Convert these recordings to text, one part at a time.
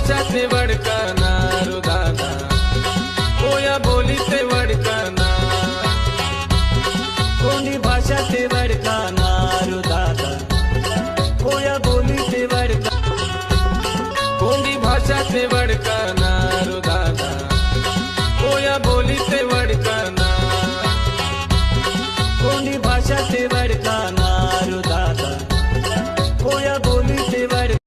भाषाचे वडकणार दादा, कोया बोलीचे वडकणार, कोणी भाषाचे वडकणार दादा, कोया बोलीचे वडकणार, कोणी भाषाचे वडकणार दादा, कोया बोलीचे वडकणार, कोणी भाषाचे वडकणार दादा, कोया बोलीचे वडकणार,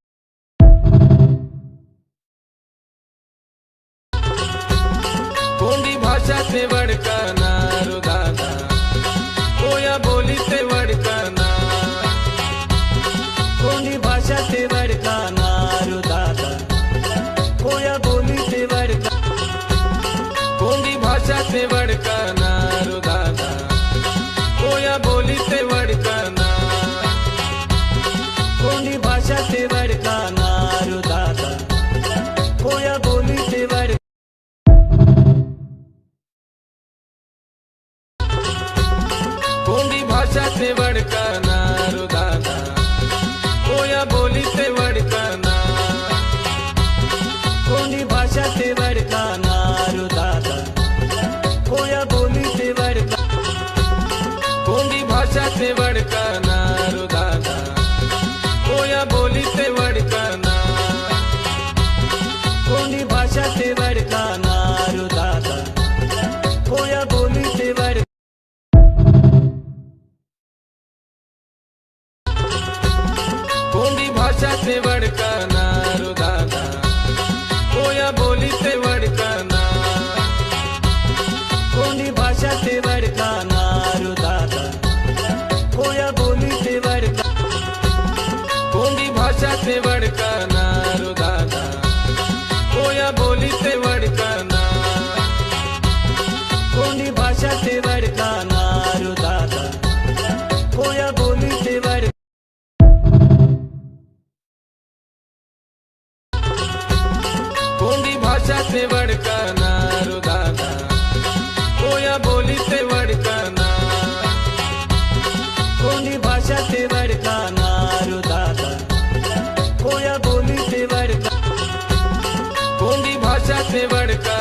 कोणी भाषाचे वडकणार दादा, कोया बोलीचे वडकणार, कोणी भाषाचे वडकणार दादा, कोया बोलीचे वडकणार, कोणी भाषाचे वडकणार दादा, कोया बोलीचे वडकणार, कोणी भाषाचे वडकणार दादा, कोया बोलीचे वडकणार, कोणी भाषाचे वडकणार दादा, कोया बोलीचे वडकणार, कोणी भाषाचे वडकणार दादा, कोया बोलीचे वडकणार, कोणी भाषाचे वडकणार दादा, कोया बोलीचे वडकणार, कोणी भाषाचे वडकणार दादा, कोया बोलीचे वडकणार, कोणी भाषाचे वडकणार दादा, कोया बोलीचे वडकणार, कोणी भाषाचे वडकणार दादा, कोया बोलीचे वडकणार, कोणी भाषाचे वडकणार दादा, कोया बोलीचे वडकणार, कोणी भाषाचे वडकणार दादा, कोया बोलीचे वडकणार, कोणी भाषाचे वडकणार दादा, कोया बोलीचे वडकणार, कोणी भाषाचे वडकणार दादा, कोया बोलीचे वडकणार, कोणी भाषाचे वडकणार